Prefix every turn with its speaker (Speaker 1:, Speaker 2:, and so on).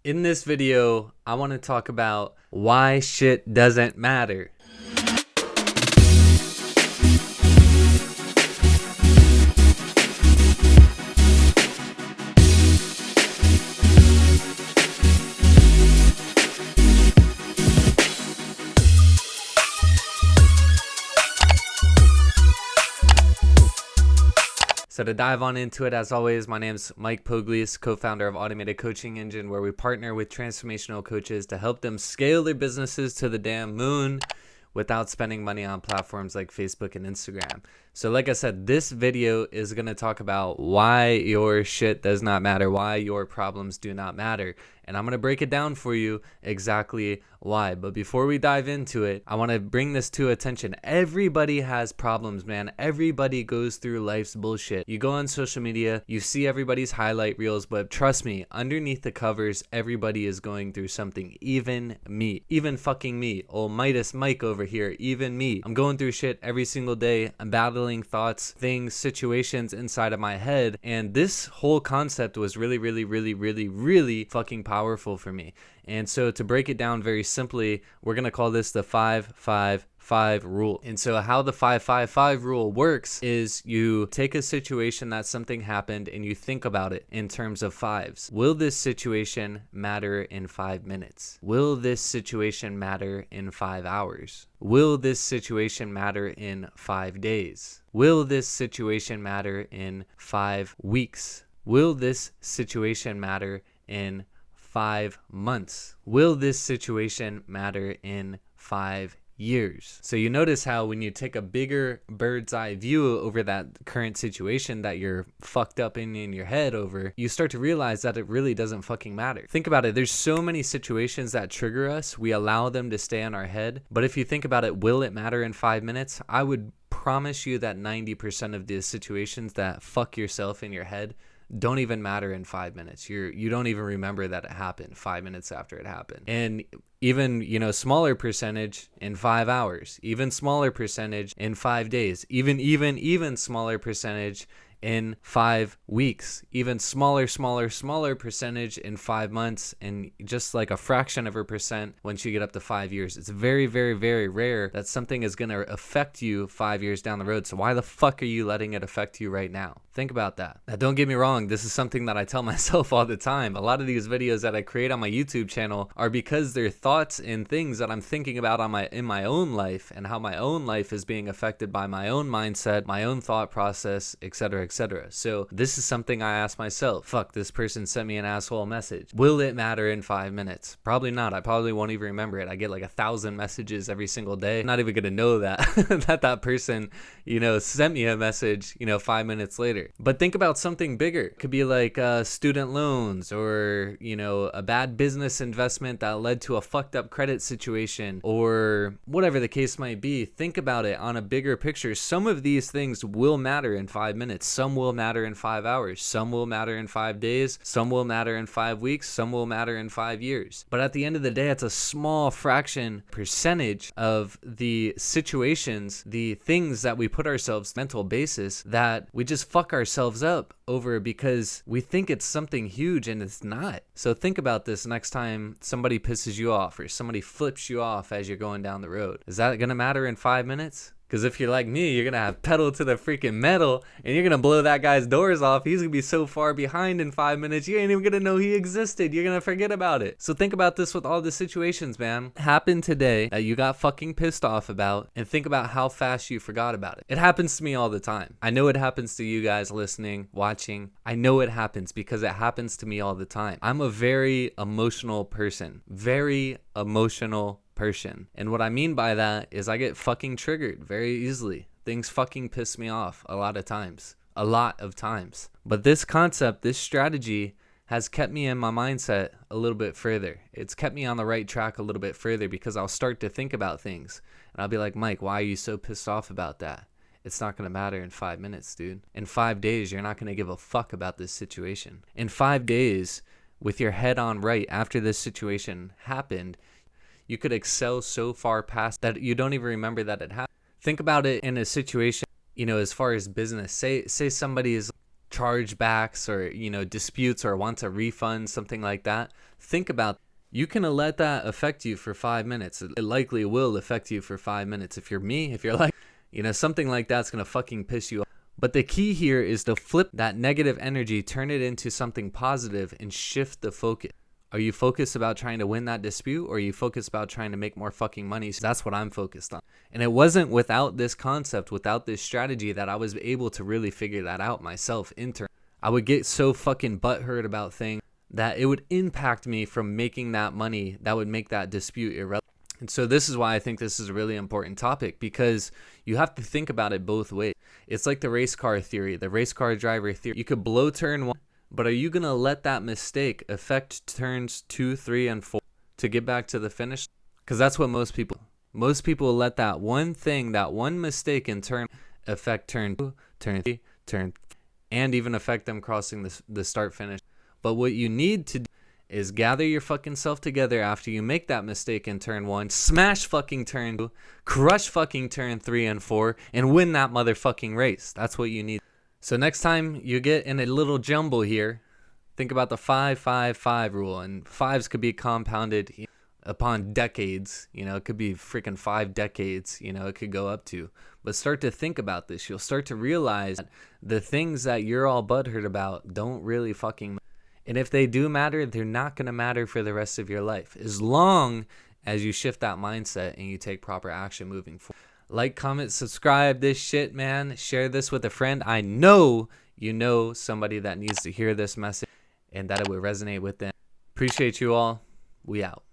Speaker 1: In this video, I want to talk about why shit doesn't matter. So to dive on into it, as always, my name's Mike Poglese, co-founder of Automated Coaching Engine, where we partner with transformational coaches to help them scale their businesses to the damn moon without spending money on platforms like Facebook and Instagram. So like I said, this video is going to talk about why your shit does not matter, why your problems do not matter. And I'm going to break it down for you exactly why. But before we dive into it, I want to bring this to attention. Everybody has problems, man. Everybody goes through life's bullshit. You go on social media, you see everybody's highlight reels, but trust me, underneath the covers, everybody is going through something. Even me. Even fucking me. Old Midas Mike over here. Even me. I'm going through shit every single day. I'm battling thoughts, things, situations inside of my head. And this whole concept was really fucking powerful for me. And so to break it down very simply, we're going to call this the 5-5-5 rule. And so how the 5-5-5 rule works is you take a situation that something happened and you think about it in terms of fives. Will this situation matter in 5 minutes? Will this situation matter in 5 hours? Will this situation matter in 5 days? Will this situation matter in 5 weeks? Will this situation matter in 5 months? Will this situation matter in 5 years? So you notice how when you take a bigger bird's eye view over that current situation that you're fucked up in your head over, you start to realize that it really doesn't fucking matter. Think about it. There's so many situations that trigger us. We allow them to stay in our head. But if you think about it, will it matter in 5 minutes? I would promise you that 90% of the situations that fuck yourself in your head don't even matter in 5 minutes. You don't even remember that it happened 5 minutes after it happened. And even, smaller percentage in 5 hours, even smaller percentage in 5 days, even smaller percentage in 5 weeks, even smaller percentage in 5 months, and just like a fraction of a percent once you get up to 5 years. It's very rare that something is going to affect you 5 years down the road. So why the fuck are you letting it affect you right now? Think about that. Now, don't get me wrong. This is something that I tell myself all the time. A lot of these videos that I create on my YouTube channel are because they're thoughts and things that I'm thinking about in my own life, and how my own life is being affected by my own mindset, my own thought process, etc. So this is something I ask myself. Fuck, this person sent me an asshole message. Will it matter in 5 minutes? Probably not. I probably won't even remember it. I get like 1,000 messages every single day. I'm not even gonna know that that person, sent me a message, 5 minutes later. But think about something bigger. It could be like student loans, or a bad business investment that led to a fucked up credit situation, or whatever the case might be. Think about it on a bigger picture. Some of these things will matter in 5 minutes. Some will matter in 5 hours. Some will matter in 5 days. Some will matter in 5 weeks. Some will matter in 5 years. But at the end of the day, it's a small fraction percentage of the situations, the things that we put ourselves mental basis, that we just fuck ourselves up over because we think it's something huge and it's not. So think about this next time somebody pisses you off or somebody flips you off as you're going down the road. Is that going to matter in 5 minutes? Because if you're like me, you're going to have pedal to the freaking metal and you're going to blow that guy's doors off. He's going to be so far behind in 5 minutes, you ain't even going to know he existed. You're going to forget about it. So think about this with all the situations, man. Happened today that you got fucking pissed off about, and think about how fast you forgot about it. It happens to me all the time. I know it happens to you guys listening, watching. I know it happens because it happens to me all the time. I'm a very emotional person. Very emotional person. And what I mean by that is I get fucking triggered very easily. Things fucking piss me off a lot of times. But this concept, this strategy has kept me in my mindset a little bit further. It's kept me on the right track a little bit further, because I'll start to think about things and I'll be like, Mike, why are you so pissed off about that? It's not going to matter in 5 minutes, dude. In 5 days, you're not going to give a fuck about this situation. In 5 days, with your head on right after this situation happened, you could excel so far past that you don't even remember that it happened. Think about it in a situation, as far as business. Say somebody is chargebacks or, disputes or wants a refund, something like that, think about, you can let that affect you for 5 minutes. It likely will affect you for 5 minutes. If you're me, if you're like, something like that's going to fucking piss you off. But the key here is to flip that negative energy, turn it into something positive, and shift the focus. Are you focused about trying to win that dispute, or are you focused about trying to make more fucking money? So that's what I'm focused on. And it wasn't without this concept, without this strategy, that I was able to really figure that out myself internally. I would get so fucking butthurt about things that it would impact me from making that money that would make that dispute irrelevant. And so this is why I think this is a really important topic, because you have to think about it both ways. It's like the race car theory, the race car driver theory. You could blow turn 1, but are you going to let that mistake affect turns 2, 3, and 4 to get back to the finish? Because that's what most people let that one thing, that one mistake in turn affect turn 2, turn 3, turn, and even affect them crossing the start finish. But what you need to do is gather your fucking self together after you make that mistake in turn 1, smash fucking turn 2, crush fucking turn 3 and 4, and win that motherfucking race. That's what you need. So next time you get in a little jumble here, think about the 5-5-5 rule, and fives could be compounded upon decades. It could be freaking 5 decades, it could go up to. But start to think about this. You'll start to realize that the things that you're all butthurt about don't really fucking matter. And if they do matter, they're not going to matter for the rest of your life, as long as you shift that mindset and you take proper action moving forward. Like, comment, subscribe this shit, man. Share this with a friend. I know you know somebody that needs to hear this message and that it would resonate with them. Appreciate you all. We out.